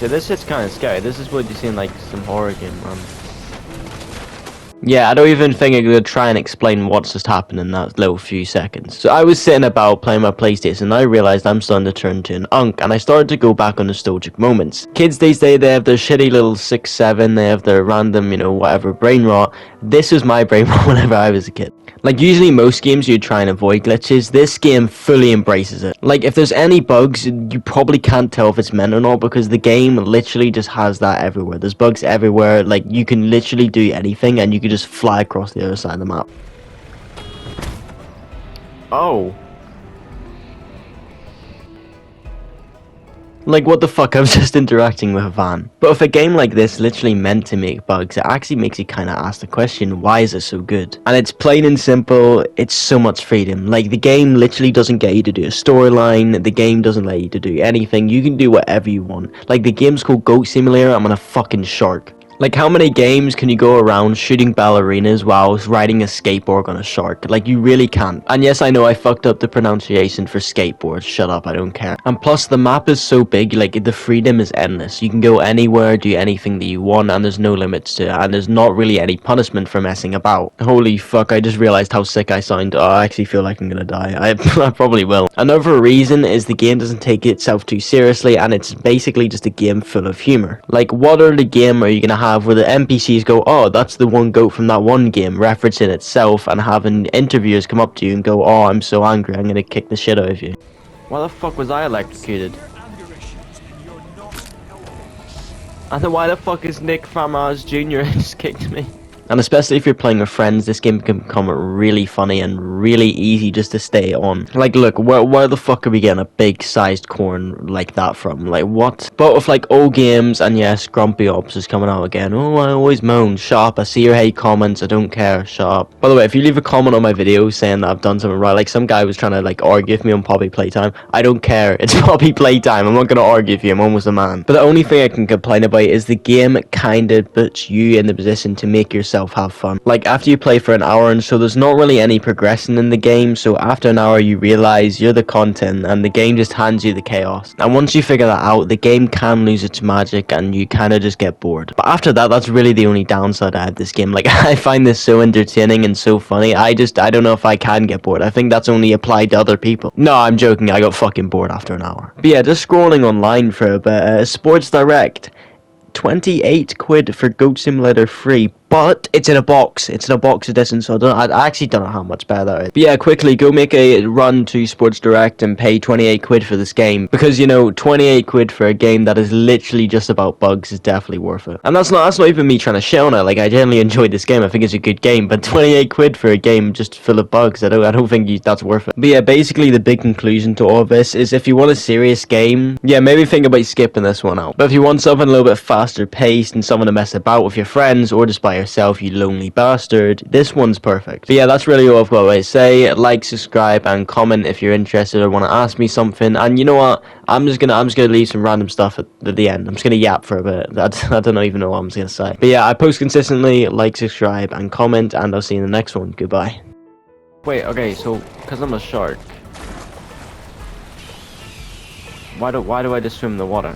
Honestly, this shit's kind of scary. This is what you see in like some horror game, man. Yeah, I don't even think I could try and explain what's just happened in that little few seconds. So I was sitting about playing my PlayStation and I realized I'm starting to turn to an unk and I started to go back on nostalgic moments. Kids these days, they have their shitty little 6, 7, they have their random, whatever, brain rot. This was my brain rot whenever I was a kid. Like, usually most games you try and avoid glitches, this game fully embraces it. Like, if there's any bugs, you probably can't tell if it's meant or not because the game literally just has that everywhere. There's bugs everywhere, like, you can literally do anything and you can just fly across the other side of the map. Oh. Like, what the fuck, I was just interacting with a van. But if a game like this literally meant to make bugs, it actually makes you kind of ask the question, why is it so good? And it's plain and simple, it's so much freedom. Like, the game literally doesn't get you to do a storyline, the game doesn't let you to do anything, you can do whatever you want. Like, the game's called Goat Simulator, I'm on a fucking shark. Like, how many games can you go around shooting ballerinas while riding a skateboard on a shark? Like, you really can't. And yes, I know I fucked up the pronunciation for skateboard. Shut up, I don't care. And plus, the map is so big, like, the freedom is endless. You can go anywhere, do anything that you want, and there's no limits to it. And there's not really any punishment for messing about. Holy fuck, I just realized how sick I sound. Oh, I actually feel like I'm gonna die. I probably will. Another reason is the game doesn't take itself too seriously, and it's basically just a game full of humor. Like, what other game are you gonna have where the NPCs go, oh, that's the one goat from that one game, referencing itself, and having interviewers come up to you and go, oh, I'm so angry, I'm gonna kick the shit out of you. Why the fuck was I electrocuted? And then why the fuck is Nick Farmers Jr. just kicked me? And especially if you're playing with friends, this game can become really funny and really easy just to stay on. Like, look, where the fuck are we getting a big sized corn like that from? Like, what? But with like old games, and yes, Grumpy Ops is coming out again. Oh, I always moan. Shut up, I see your hate comments, I don't care, shut up. By the way, if you leave a comment on my video saying that I've done something right, like some guy was trying to like argue with me on Poppy Playtime, I don't care, it's Poppy Playtime, I'm not gonna argue with you, I'm almost a man. But the only thing I can complain about is the game kinda puts you in the position to make yourself have fun. Like, after you play for an hour and so, there's not really any progression in the game, so after an hour you realize you're the content and the game just hands you the chaos. And once you figure that out, the game can lose its magic and you kind of just get bored. But after that, that's really the only downside I have this game. Like, I find this so entertaining and so funny, I don't know if I can get bored. I think that's only applied to other people. No, I'm joking, I got fucking bored after an hour. But yeah, just scrolling online for a bit, Sports Direct, 28 quid for Goat Simulator 3, but it's in a box. It's in a box edition, so I actually don't know how much better that is. But yeah, quickly, go make a run to Sports Direct and pay 28 quid for this game. Because, 28 quid for a game that is literally just about bugs is definitely worth it. And that's not even me trying to shit on it. Like, I generally enjoyed this game. I think it's a good game. But 28 quid for a game just full of bugs, I don't think that's worth it. But yeah, basically the big conclusion to all of this is if you want a serious game, yeah, maybe think about skipping this one out. But if you want something a little bit faster paced and something to mess about with your friends or just by yourself, you lonely bastard, this one's perfect. But yeah, that's really all I've got to say. Like, subscribe, and comment if you're interested or want to ask me something. And you know what? I'm just gonna leave some random stuff at the end. I'm just gonna yap for a bit. I don't even know what I'm just gonna say. But yeah, I post consistently. Like, subscribe, and comment, and I'll see you in the next one. Goodbye. Wait, okay, so because I'm a shark, why do I just swim in the water?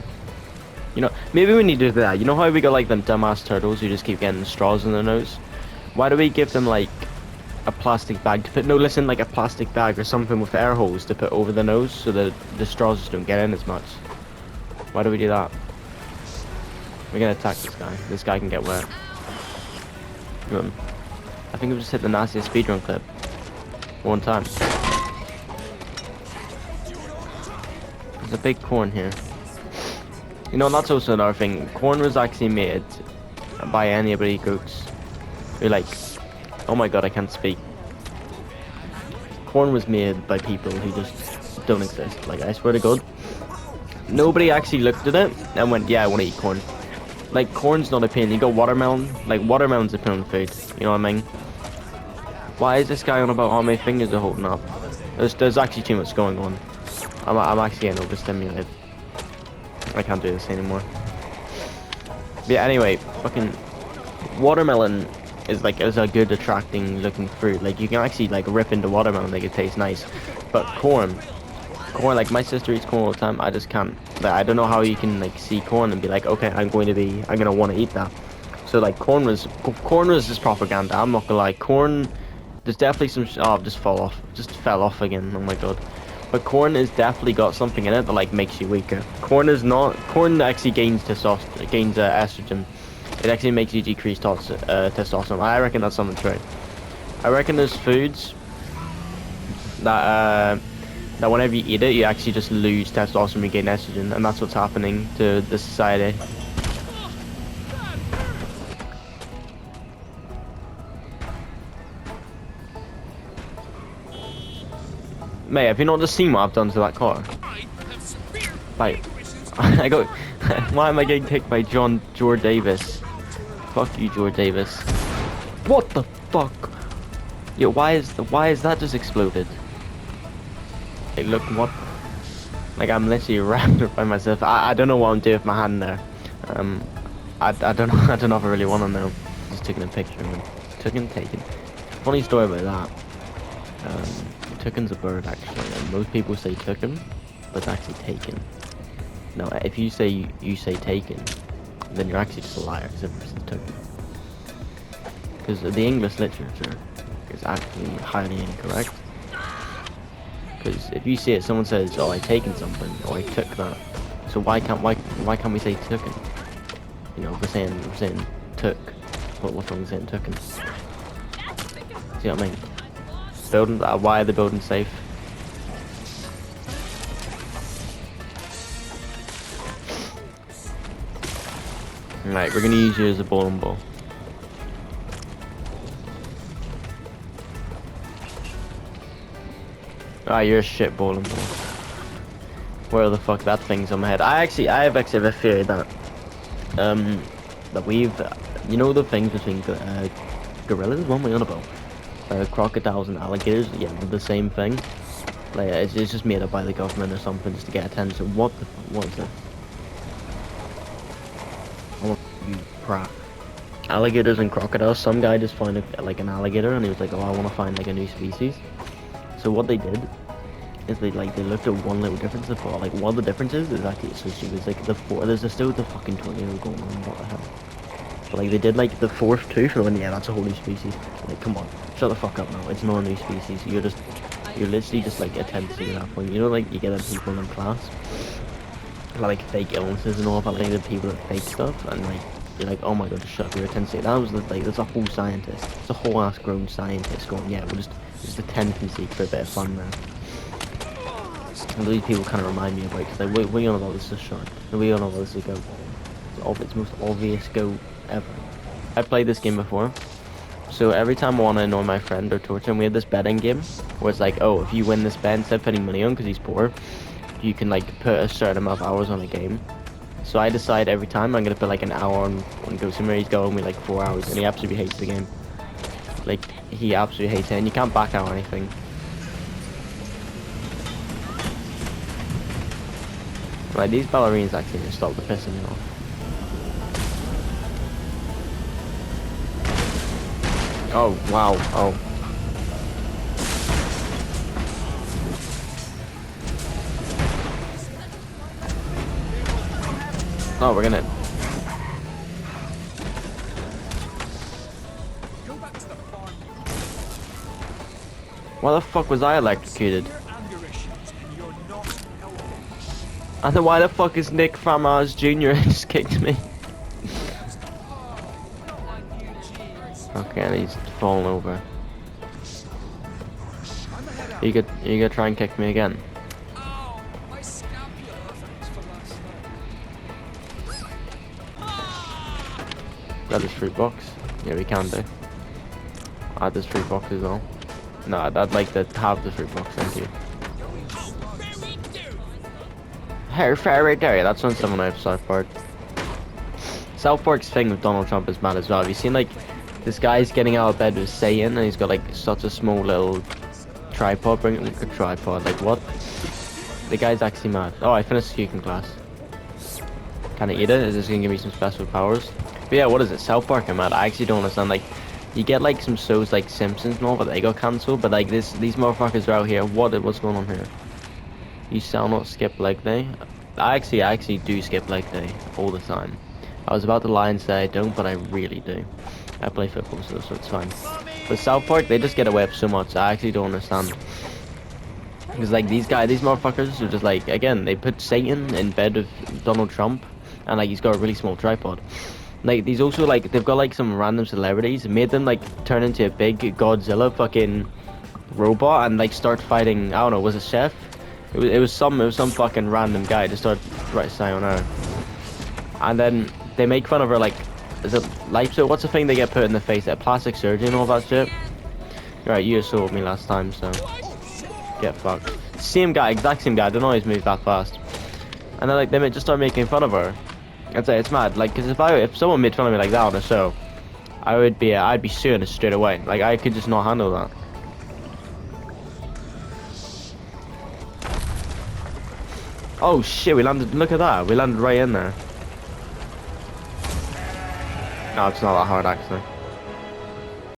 Maybe we need to do that. You know how we got like them dumbass turtles who just keep getting straws in their nose? Why do we give them like a plastic bag to put, like a plastic bag or something with air holes to put over the nose so that the straws just don't get in as much? Why do we do that? We're gonna attack this guy. This guy can get wet. I think we just hit the nastiest speedrun clip. One time. There's a big corn here. That's also another thing. Corn was actually made by anybody goats who oh my god, I can't speak. Corn was made by people who just don't exist. Like, I swear to god. Nobody actually looked at it and went, yeah, I want to eat corn. Like, corn's not a pain. You got watermelon. Like, watermelon's a pain food. You know what I mean? Why is this guy on about how many fingers are holding up? There's actually too much going on. I'm actually getting overstimulated. I can't do this anymore. But yeah, anyway, fucking watermelon is a good attracting looking fruit. Like, you can actually rip into watermelon, like it tastes nice. But corn, corn, like my sister eats corn all the time. I just can't. Like, I don't know how you can like see corn and be like, okay, I'm gonna want to eat that. So like corn was just propaganda. I'm not gonna lie. Corn, there's definitely some. Oh, I've just fell off again. Oh my god. But corn has definitely got something in it that like makes you weaker. Corn is not. Corn actually gains testosterone, gains estrogen. It actually makes you decrease testosterone. I reckon that's something true. I reckon there's foods that that whenever you eat it, you actually just lose testosterone, you gain estrogen, and that's what's happening to the society. Mate, have you not just seen what I've done to that car? Like, I got. Why am I getting kicked by George Davis? Fuck you, George Davis. What the fuck? Yo, why is that just exploded? Hey, look, what? Like, I'm literally wrapped by myself. I don't know what I'm doing with my hand there. I don't know. I don't know if I really want to know. Just taking a picture of him. Taken. Funny story about that. Tucken's a bird actually, and most people say tucken, but it's actually taken. Now, if you say taken, then you're actually just a liar, because it's tucken. Because the English literature is actually highly incorrect. Because if you see it, someone says, "Oh, I taken something," or "I took that," so why can't we say tucken? You know, we're saying took. What's wrong with saying tucken? See what I mean? Building, why are the buildings safe? Right, we're gonna use you as a bowling ball. Ah, you're a shit bowling ball. Where the fuck that thing's on my head? I have a theory that that we've, you know, the things between gorillas. What am I on about? Crocodiles and alligators, yeah, they're the same thing. Like, it's just made up by the government or something just to get attention. What is it? Oh, you crap. Alligators and crocodiles. Some guy just found like an alligator, and he was like, "Oh, I want to find like a new species." So what they did is they looked at one little difference. They thought like one of the differences is actually associated with like there's still the fucking tornado going on. What the hell? But like they did like the fourth tooth, and yeah, that's a whole new species. Like, come on, shut the fuck up now. It's not a new species. You're literally just like a tendency at that point. You know, like you get them people in class, like fake illnesses and all that. Like the people that fake stuff, and like you're like, oh my god, just shut up. You're a tendency. That was there's a whole scientist. It's a whole ass grown scientist going, yeah, it's a tendency for a bit of fun now. And these people kind of remind me of like, cause we all know this is a shark, and we all know this is a goat. It's the most obvious goat ever. I played this game before, so every time I want to annoy my friend or torture him, we had this betting game where it's like, oh, if you win this bet, instead of putting money on because he's poor, you can like put a certain amount of hours on a game. So I decide every time I'm gonna put like an hour on Ghost Simulator. He's going with like 4 hours, and he absolutely hates the game. Like, he absolutely hates it, and you can't back out or anything. Right, these ballerinas actually just stop the pissing me off. Oh, wow, oh. Oh, we're gonna... Why the fuck was I electrocuted? And then why the fuck is Nick Famars Jr. just kicked me? Okay, and he's fallen over. You gonna try and kick me again? Grab this fruit box. Yeah, we can do. Add this fruit box as well. No, I'd like to have the fruit box, thank you. Hey, fairy day, that's on someone out of South Park. South Park's thing with Donald Trump is mad as well. Have you seen like this guy's getting out of bed with Saiyan, and he's got like such a small little tripod, bring a tripod, like what? The guy's actually mad. Oh, I finished cooking class. Can I eat it? Is this gonna give me some special powers? But yeah, what is it? South Park, I'm mad. I actually don't understand. Like, you get like some shows like Simpsons and all, but they got cancelled. But like these motherfuckers are out here. What's going on here? You shall not skip leg day. I actually do skip leg day all the time. I was about to lie and say I don't, but I really do. I play football, so it's fine. But South Park, they just get away with so much. I actually don't understand. Because like these motherfuckers are just like, again, they put Satan in bed with Donald Trump, and like he's got a really small tripod. Like these also like they've got like some random celebrities, made them like turn into a big Godzilla fucking robot and like start fighting. I don't know, was it Chef? It was some fucking random guy to start right sayonara. And then they make fun of her like, is it lipo? What's the thing they get put in the face? That plastic surgery and all that shit. Right, you assaulted me last time, so get fucked. Same guy, exact same guy. I don't know he's moved that fast. And then like they just start making fun of her. It's mad. Like, cause if someone made fun of me like that on a show, I'd be suing it straight away. Like I could just not handle that. Oh shit, we landed, look at that, we landed right in there. No, it's not that hard actually.